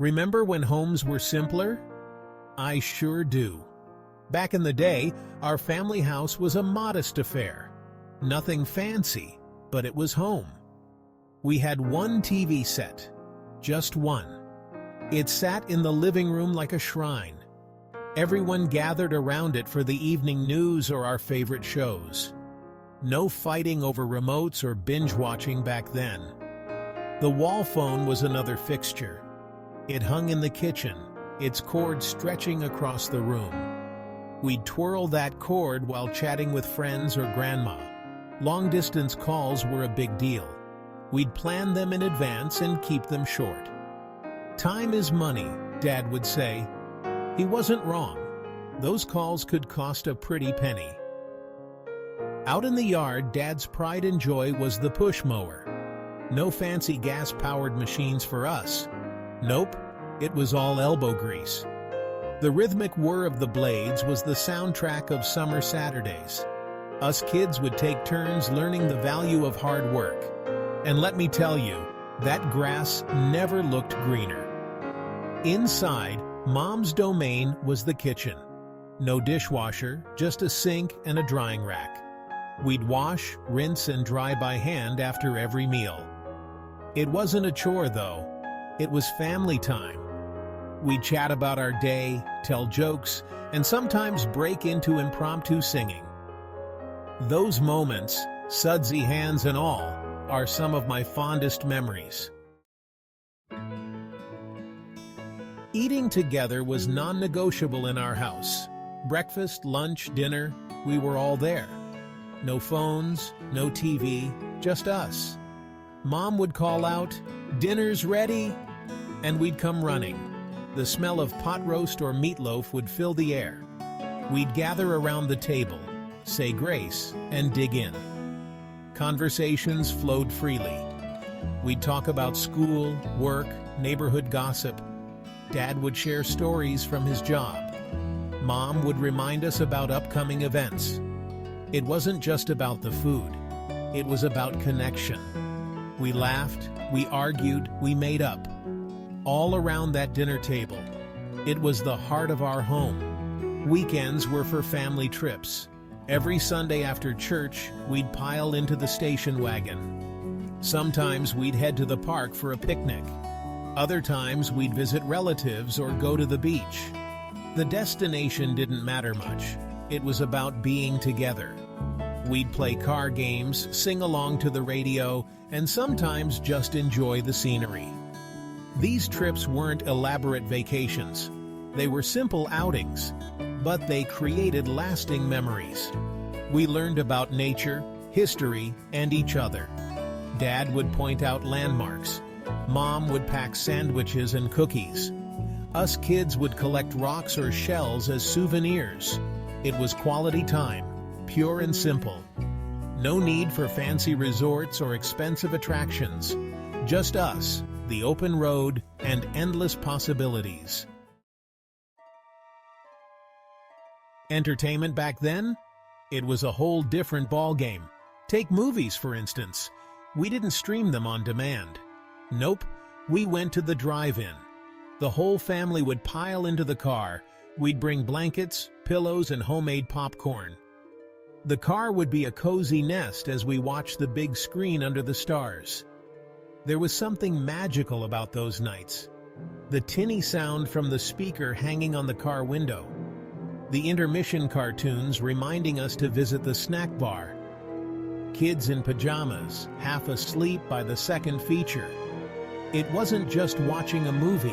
Remember when homes were simpler? I sure do. Back in the day, our family house was a modest affair. Nothing fancy, but it was home. We had one TV set, just one. It sat in the living room like a shrine. Everyone gathered around it for the evening news or our favorite shows. No fighting over remotes or binge-watching back then. The wall phone was another fixture. It hung in the kitchen, its cord stretching across the room. We'd twirl that cord while chatting with friends or grandma. Long-distance calls were a big deal. We'd plan them in advance and keep them short. Time is money, Dad would say. He wasn't wrong. Those calls could cost a pretty penny. Out in the yard, Dad's pride and joy was the push mower. No fancy gas-powered machines for us. Nope, it was all elbow grease. The rhythmic whir of the blades was the soundtrack of summer Saturdays. Us kids would take turns learning the value of hard work. And let me tell you, that grass never looked greener. Inside, Mom's domain was the kitchen. No dishwasher, just a sink and a drying rack. We'd wash, rinse, and dry by hand after every meal. It wasn't a chore, though. It was family time. We'd chat about our day, tell jokes, and sometimes break into impromptu singing. Those moments, sudsy hands and all, are some of my fondest memories. Eating together was non-negotiable in our house. Breakfast, lunch, dinner, we were all there. No phones, no TV, just us. Mom would call out, "Dinner's ready," and we'd come running. The smell of pot roast or meatloaf would fill the air. We'd gather around the table, say grace, and dig in. Conversations flowed freely. We'd talk about school, work, neighborhood gossip. Dad would share stories from his job. Mom would remind us about upcoming events. It wasn't just about the food. It was about connection. We laughed, we argued, we made up. All around that dinner table. It was the heart of our home. Weekends were for family trips. Every Sunday after church, we'd pile into the station wagon. Sometimes we'd head to the park for a picnic. Other times we'd visit relatives or go to the beach. The destination didn't matter much. It was about being together. We'd play car games, sing along to the radio, and sometimes just enjoy the scenery. These trips weren't elaborate vacations. They were simple outings, but they created lasting memories. We learned about nature, history, and each other. Dad would point out landmarks. Mom would pack sandwiches and cookies. Us kids would collect rocks or shells as souvenirs. It was quality time, pure and simple. No need for fancy resorts or expensive attractions. Just us, the open road, and endless possibilities. Entertainment back then? It was a whole different ballgame. Take movies, for instance. We didn't stream them on demand. Nope, we went to the drive-in. The whole family would pile into the car. We'd bring blankets, pillows, and homemade popcorn. The car would be a cozy nest as we watched the big screen under the stars. There was something magical about those nights. The tinny sound from the speaker hanging on the car window. The intermission cartoons reminding us to visit the snack bar. Kids in pajamas, half asleep by the second feature. It wasn't just watching a movie.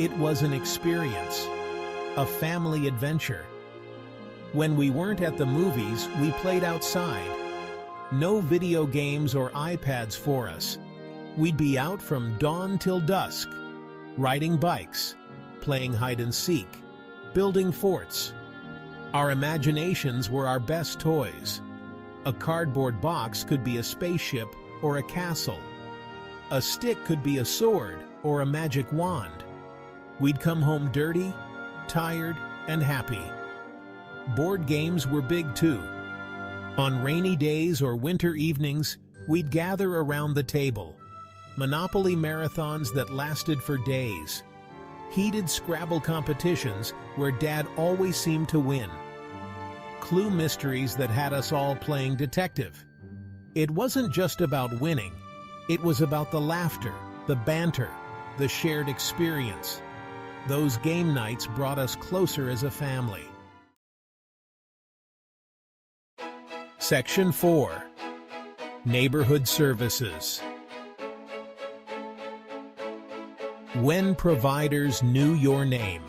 It was an experience, a family adventure. When we weren't at the movies, we played outside. No video games or iPads for us. We'd be out from dawn till dusk, riding bikes, playing hide and seek, building forts. Our imaginations were our best toys. A cardboard box could be a spaceship or a castle. A stick could be a sword or a magic wand. We'd come home dirty, tired, and happy. Board games were big too. On rainy days or winter evenings, we'd gather around the table. Monopoly marathons that lasted for days, heated Scrabble competitions where Dad always seemed to win, Clue mysteries that had us all playing detective. It wasn't just about winning, it was about the laughter, the banter, the shared experience. Those game nights brought us closer as a family. Section 4. Neighborhood Services. When providers knew your name.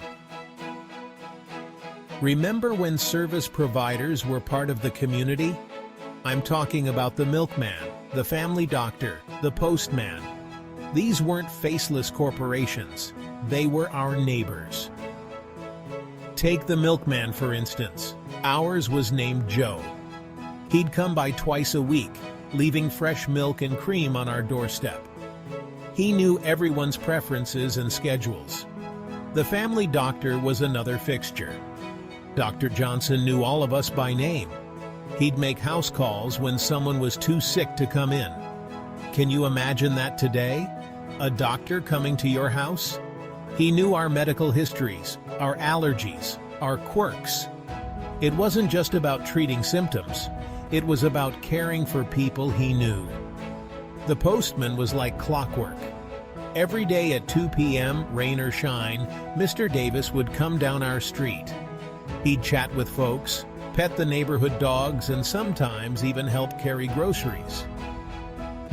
Remember when service providers were part of the community? I'm talking about the milkman, the family doctor, the postman. These weren't faceless corporations. They were our neighbors. Take the milkman, for instance. Ours was named Joe. He'd come by twice a week, leaving fresh milk and cream on our doorstep. He knew everyone's preferences and schedules. The family doctor was another fixture. Dr. Johnson knew all of us by name. He'd make house calls when someone was too sick to come in. Can you imagine that today? A doctor coming to your house? He knew our medical histories, our allergies, our quirks. It wasn't just about treating symptoms. It was about caring for people he knew. The postman was like clockwork. Every day at 2 p.m., rain or shine, Mr. Davis would come down our street. He'd chat with folks, pet the neighborhood dogs, and sometimes even help carry groceries.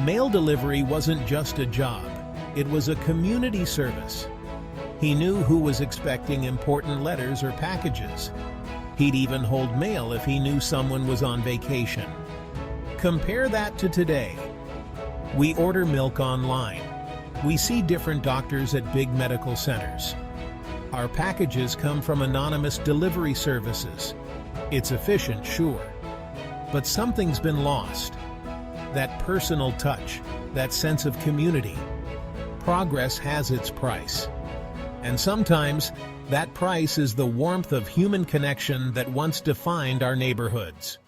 Mail delivery wasn't just a job. It was a community service. He knew who was expecting important letters or packages. He'd even hold mail if he knew someone was on vacation. Compare that to today. We order milk online. We see different doctors at big medical centers. Our packages come from anonymous delivery services. It's efficient, sure, but something's been lost. That personal touch, that sense of community. Progress has its price. And sometimes, that price is the warmth of human connection that once defined our neighborhoods.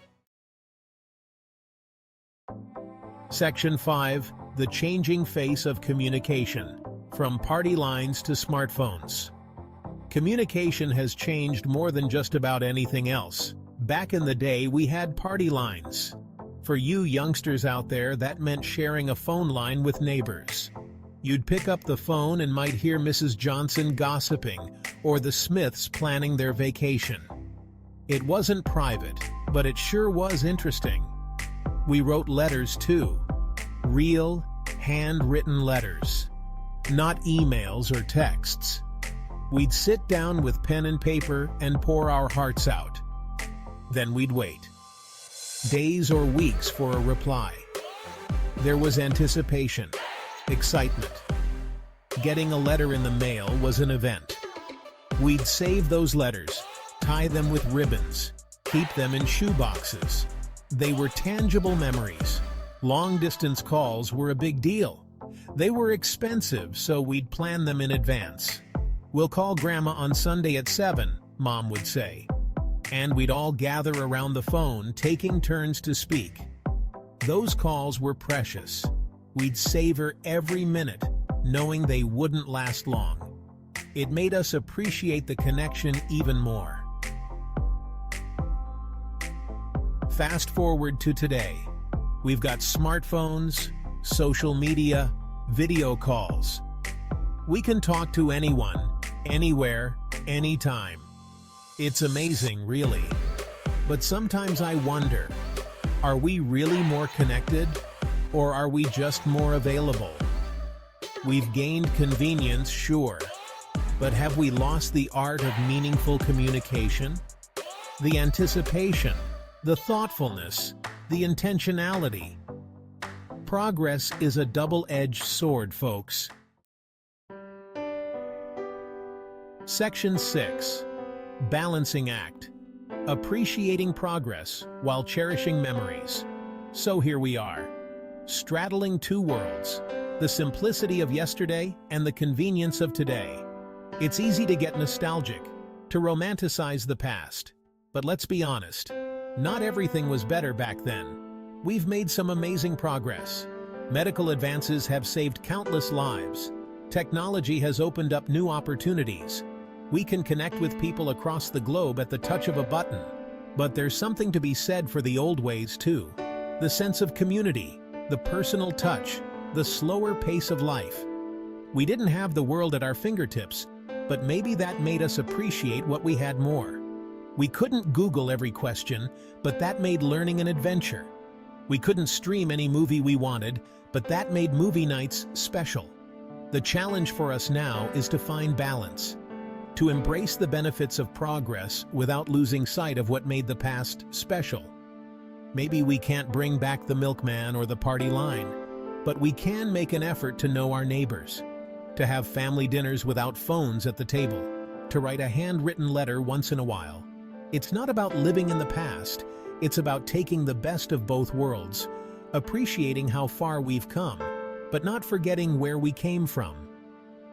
Section 5. The changing face of communication. From party lines to smartphones. Communication has changed more than just about anything else. Back in the day, we had party lines. For you youngsters out there, that meant sharing a phone line with neighbors. You'd pick up the phone and might hear Mrs. Johnson gossiping, or the Smiths planning their vacation. It wasn't private, but it sure was interesting. We wrote letters too. Real, handwritten letters. Not emails or texts. We'd sit down with pen and paper and pour our hearts out. Then we'd wait. Days or weeks for a reply. There was anticipation, excitement. Getting a letter in the mail was an event. We'd save those letters, tie them with ribbons, keep them in shoe boxes. They were tangible memories. Long-distance calls were a big deal. They were expensive, so we'd plan them in advance. "We'll call Grandma on Sunday at 7, Mom would say. And we'd all gather around the phone, taking turns to speak. Those calls were precious. We'd savor every minute, knowing they wouldn't last long. It made us appreciate the connection even more. Fast forward to today. We've got smartphones, social media, video calls. We can talk to anyone, anywhere, anytime. It's amazing, really. But sometimes I wonder, are we really more connected, or are we just more available? We've gained convenience, sure, but have we lost the art of meaningful communication? The anticipation, the thoughtfulness, the intentionality. Progress is a double-edged sword, folks. Section 6. Balancing act. Appreciating progress while cherishing memories. So here we are, straddling two worlds, the simplicity of yesterday and the convenience of today. It's easy to get nostalgic, to romanticize the past. But let's be honest, not everything was better back then. We've made some amazing progress. Medical advances have saved countless lives. Technology has opened up new opportunities. We can connect with people across the globe at the touch of a button. But there's something to be said for the old ways too. The sense of community, the personal touch, the slower pace of life. We didn't have the world at our fingertips, but maybe that made us appreciate what we had more. We couldn't Google every question, but that made learning an adventure. We couldn't stream any movie we wanted, but that made movie nights special. The challenge for us now is to find balance, to embrace the benefits of progress without losing sight of what made the past special. Maybe we can't bring back the milkman or the party line, but we can make an effort to know our neighbors, to have family dinners without phones at the table, to write a handwritten letter once in a while. It's not about living in the past, it's about taking the best of both worlds, appreciating how far we've come, but not forgetting where we came from.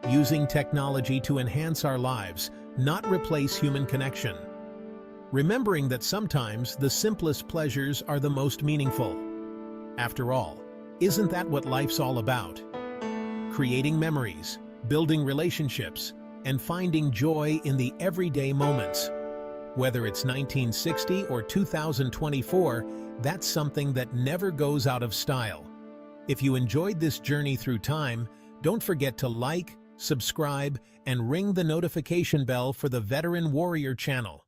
Using technology to enhance our lives, not replace human connection. Remembering that sometimes the simplest pleasures are the most meaningful. After all, isn't that what life's all about? Creating memories, building relationships, and finding joy in the everyday moments. Whether it's 1960 or 2024, that's something that never goes out of style. If you enjoyed this journey through time, don't forget to like, subscribe, and ring the notification bell for the Veteran Warrior channel.